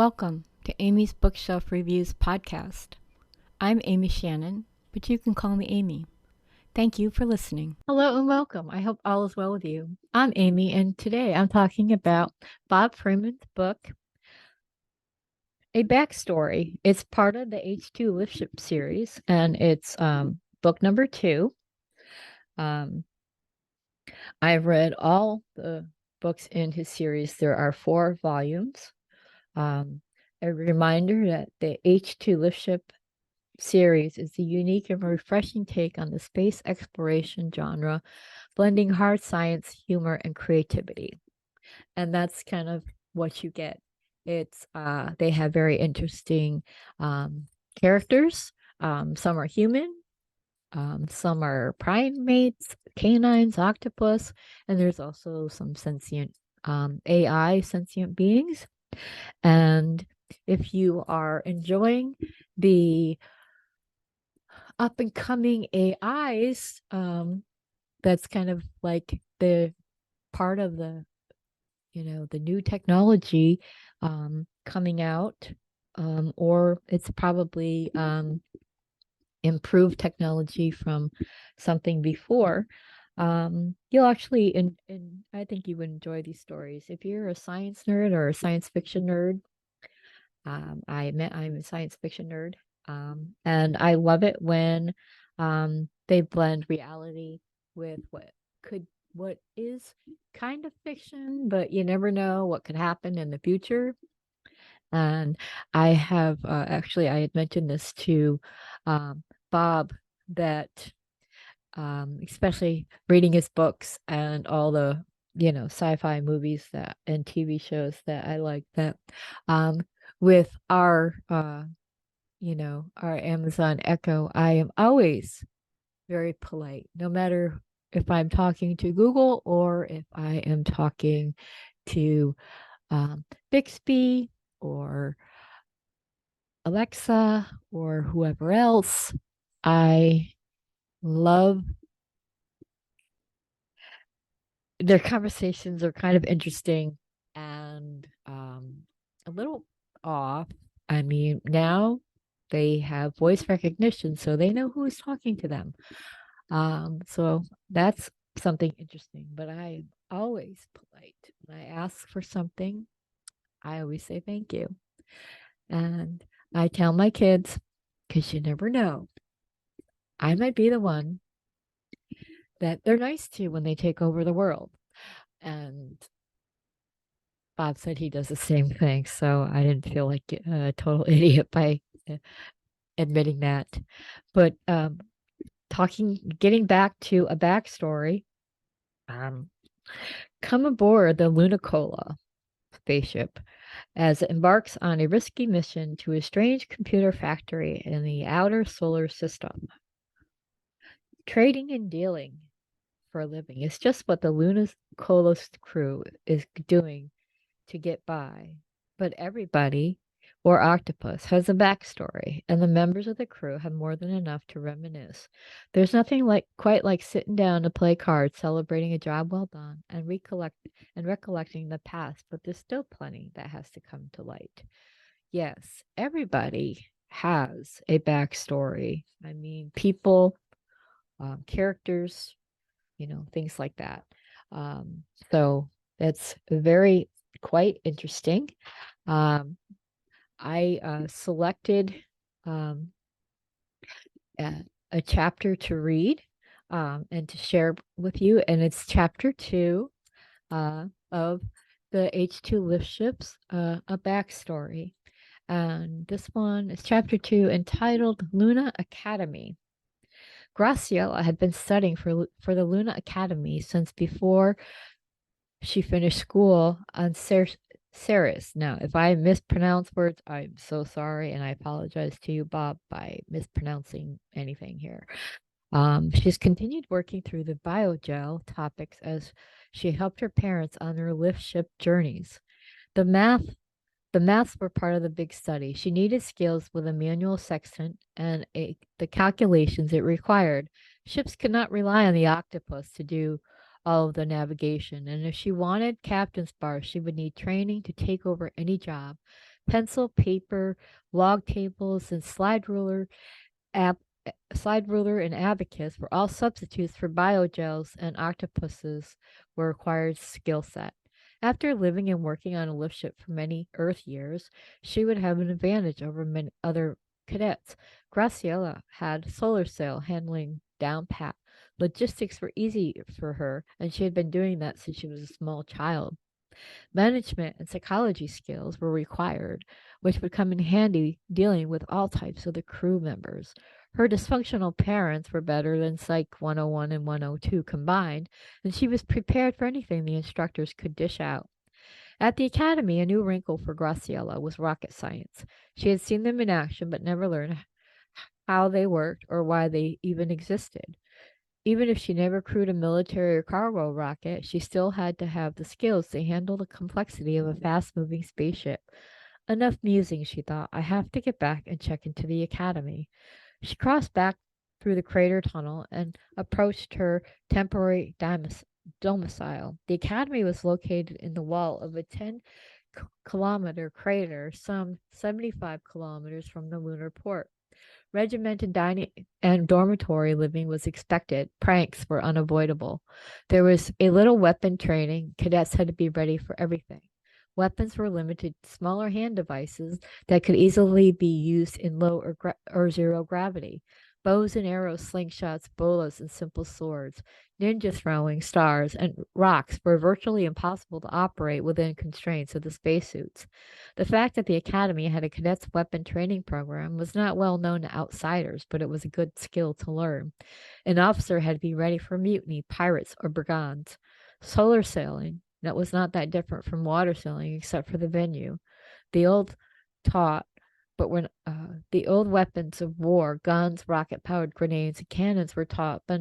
Welcome to Amy's Bookshelf Reviews podcast. I'm Amy Shannon, but you can call me Amy. Thank you for listening. Hello and welcome. I hope all is well with you. I'm Amy, and today I'm talking about Bob Freeman's book, A Backstory. It's part of the H2Liftships Series, and it's book number 2. I've read all the books in his series. There are 4 volumes. A reminder that the H2Liftships Series is a unique and refreshing take on the space exploration genre, blending hard science, humor, and creativity. And that's kind of what you get. It's they have very interesting characters. Some are human, some are primates, canines, octopus, and there's also some sentient AI, sentient beings. And if you are enjoying the up and coming AIs, that's kind of like the part of the the new technology coming out, or it's probably improved technology from something before. You'll actually, and I think you would enjoy these stories if you're a science nerd or a science fiction nerd. I'm a science fiction nerd, and I love it when they blend reality with what is kind of fiction, but you never know what could happen in the future. And I have actually I had mentioned this to Bob that especially reading his books and all the sci-fi movies that and TV shows that I like that with our our Amazon Echo, I am always very polite, no matter if I'm talking to Google or if I am talking to Bixby or Alexa or whoever else. I love their conversations are kind of interesting and a little off. I mean, now they have voice recognition, so they know who is talking to them. So that's something interesting. But I am always polite. When I ask for something, I always say thank you. And I tell my kids, because you never know, I might be the one that they're nice to when they take over the world. And Bob said he does the same thing, so I didn't feel like a total idiot by admitting that. But getting back to a backstory, come aboard the Lunicola spaceship as it embarks on a risky mission to a strange computer factory in the outer solar system. Trading and dealing for a living is just what the Lunicola crew is doing to get by. But everybody, or octopus, has a backstory, and the members of the crew have more than enough to reminisce. There's nothing quite like sitting down to play cards, celebrating a job well done, and recollecting the past, but there's still plenty that has to come to light. Yes, everybody has a backstory. I mean, people, characters, things like that. So that's very quite interesting. I selected um, a chapter to read and to share with you, and it's chapter 2 of the H2Liftships, a backstory. And this one is chapter 2 entitled Luna Academy. Graciela had been studying for the Luna Academy since before she finished school on Ceres. Now, if I mispronounce words, I'm so sorry, and I apologize to you, Bob, by mispronouncing anything here. She's continued working through the biogel topics as she helped her parents on their lift ship journeys. The maths were part of the big study. She needed skills with a manual sextant and the calculations it required. Ships could not rely on the octopus to do all of the navigation, and if she wanted captain's bar, she would need training to take over any job. Pencil, paper, log tables, and ab- slide ruler and abacus were all substitutes for biogels, and octopuses were required skill set. After living and working on a lift ship for many Earth years, she would have an advantage over many other cadets. Graciela had solar sail handling down pat. Logistics were easy for her, and she had been doing that since she was a small child. Management and psychology skills were required, which would come in handy dealing with all types of the crew members. Her dysfunctional parents were better than Psych 101 and 102 combined, and she was prepared for anything the instructors could dish out. At the academy, a new wrinkle for Graciela was rocket science. She had seen them in action but never learned how they worked or why they even existed. Even if she never crewed a military or cargo rocket, she still had to have the skills to handle the complexity of a fast moving spaceship. Enough musing, she thought. I have to get back and check into the academy. She crossed back through the crater tunnel and approached her temporary domicile. The academy was located in the wall of a 10-kilometer crater, some 75 kilometers from the lunar port. Regimented dining and dormitory living was expected. Pranks were unavoidable. There was a little weapon training. Cadets had to be ready for everything. Weapons were limited to smaller hand devices that could easily be used in low or zero gravity. Bows and arrows, slingshots, bolas, and simple swords, ninja throwing stars, and rocks were virtually impossible to operate within constraints of the spacesuits. The fact that the Academy had a cadets weapon training program was not well known to outsiders, but it was a good skill to learn. An officer had to be ready for mutiny, pirates, or brigands. Solar sailing, that was not that different from water sailing except for the venue. The old taught, but when the old weapons of war, guns, rocket-powered grenades, and cannons were taught, but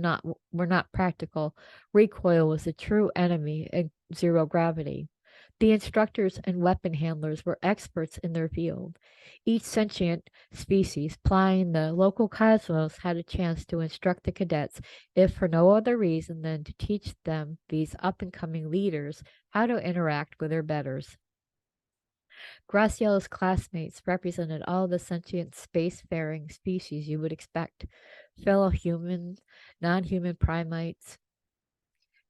were not practical. Recoil was the true enemy in zero gravity. The instructors and weapon handlers were experts in their field. Each sentient species plying the local cosmos had a chance to instruct the cadets, if for no other reason than to teach them, these up and coming leaders, how to interact with their betters. Graciela's classmates represented all the sentient spacefaring species you would expect: fellow humans, non human primates,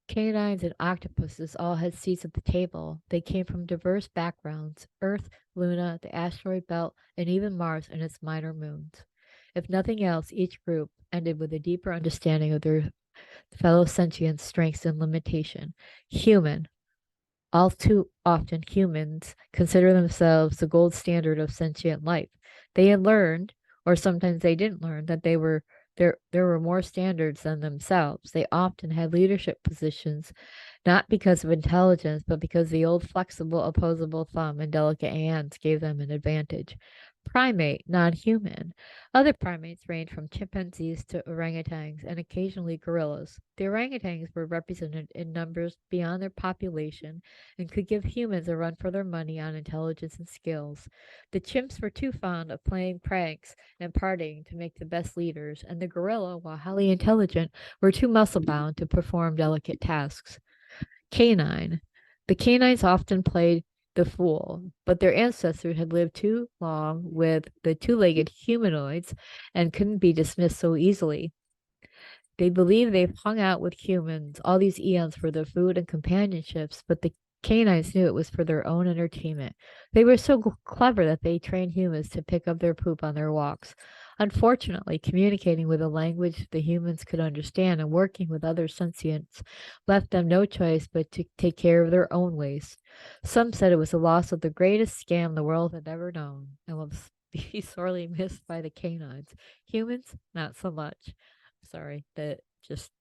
canines, and octopuses all had seats at the table. They came from diverse backgrounds: Earth, Luna, the asteroid belt, and even Mars and its minor moons. If nothing else, each group ended with a deeper understanding of their fellow sentient strengths and limitation. Human, all too often humans consider themselves the gold standard of sentient life. They had learned, or sometimes they didn't learn, that there were more standards than themselves. They often had leadership positions not because of intelligence, but because the old flexible opposable thumb and delicate hands gave them an advantage. Primate, non human. Other primates ranged from chimpanzees to orangutans and occasionally gorillas. The orangutans were represented in numbers beyond their population and could give humans a run for their money on intelligence and skills. The chimps were too fond of playing pranks and partying to make the best leaders, and the gorilla, while highly intelligent, were too muscle bound to perform delicate tasks. Canine. The canines often played the fool, but their ancestors had lived too long with the two-legged humanoids and couldn't be dismissed so easily. They believe they've hung out with humans all these eons for their food and companionships, but the canines knew it was for their own entertainment. They were so clever that they trained humans to pick up their poop on their walks. Unfortunately, communicating with a language the humans could understand and working with other sentients left them no choice but to take care of their own waste. Some said it was the loss of the greatest scam the world had ever known and will be sorely missed by the canines. Humans, not so much. Sorry, that just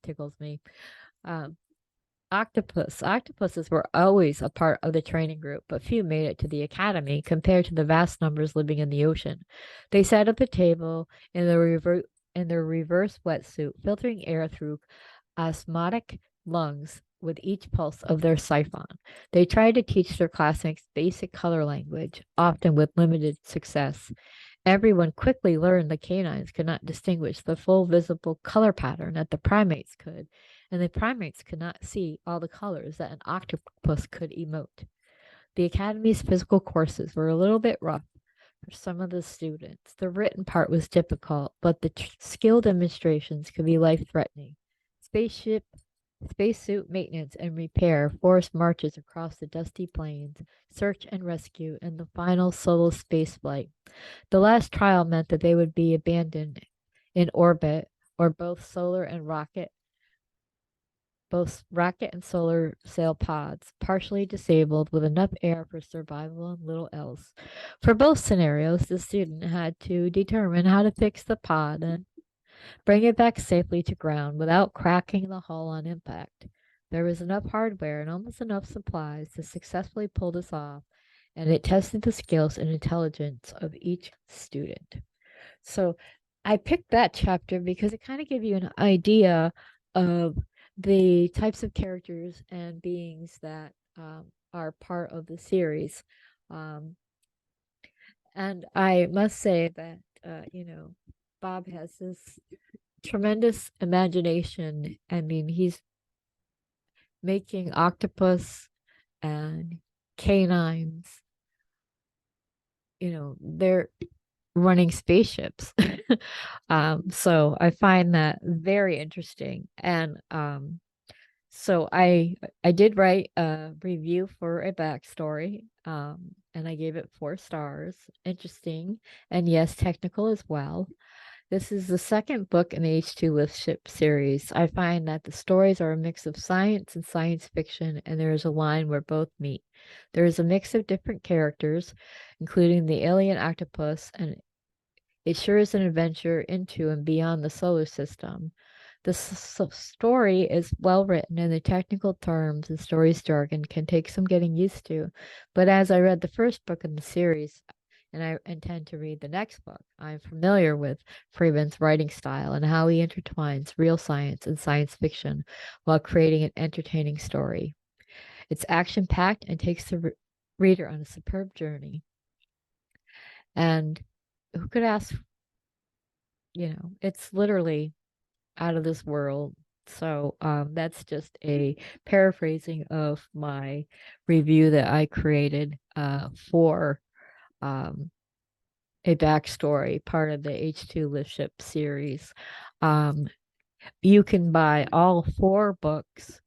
tickles me. Um, Octopuses were always a part of the training group, but few made it to the academy compared to the vast numbers living in the ocean. They sat at the table in their reverse wetsuit, filtering air through osmotic lungs with each pulse of their siphon. They tried to teach their classmates basic color language, often with limited success. Everyone quickly learned the canines could not distinguish the full visible color pattern that the primates could, and the primates could not see all the colors that an octopus could emote. The Academy's physical courses were a little bit rough for some of the students. The written part was difficult, but the skill demonstrations could be life-threatening. Spacesuit maintenance and repair, forced marches across the dusty plains, search and rescue, and the final solo spaceflight. The last trial meant that they would be abandoned in orbit, or both rocket and solar sail pods, partially disabled with enough air for survival and little else. For both scenarios, the student had to determine how to fix the pod and bring it back safely to ground without cracking the hull on impact. There was enough hardware and almost enough supplies to successfully pull this off, and it tested the skills and intelligence of each student. So I picked that chapter because it kind of gave you an idea of the types of characters and beings that are part of the series. Um, and I must say that, Bob has this tremendous imagination. I mean, he's making octopus and canines, they're running spaceships. So I find that very interesting. And so I did write a review for a backstory, and I gave it 4 stars. Interesting, and yes, technical as well. This is the second book in the H2Liftships series. I find that the stories are a mix of science and science fiction, and there is a line where both meet. There is a mix of different characters, including the alien octopus, and it sure is an adventure into and beyond the solar system. The story is well written, and the technical terms and story's jargon can take some getting used to. But as I read the first book in the series, and I intend to read the next book, I'm familiar with Freeman's writing style and how he intertwines real science and science fiction while creating an entertaining story. It's action-packed and takes the reader on a superb journey. And who could ask, it's literally out of this world. So that's just a paraphrasing of my review that I created for a backstory, part of the H2Liftships series. You can buy all 4 books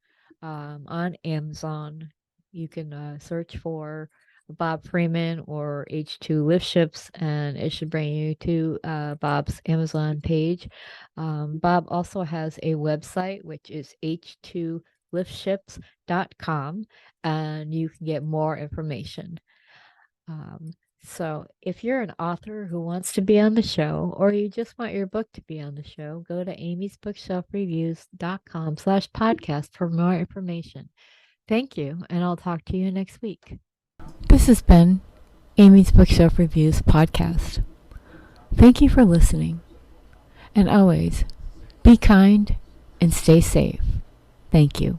on Amazon. You can search for Bob Freeman or H2Liftships, and it should bring you to Bob's Amazon page. Bob also has a website, which is H2Liftships.com, and you can get more information. So if you're an author who wants to be on the show, or you just want your book to be on the show, go to amysbookshelfreviews.com/podcast for more information. Thank you, and I'll talk to you next week. This has been Amy's Bookshelf Reviews podcast. Thank you for listening. And always, be kind and stay safe. Thank you.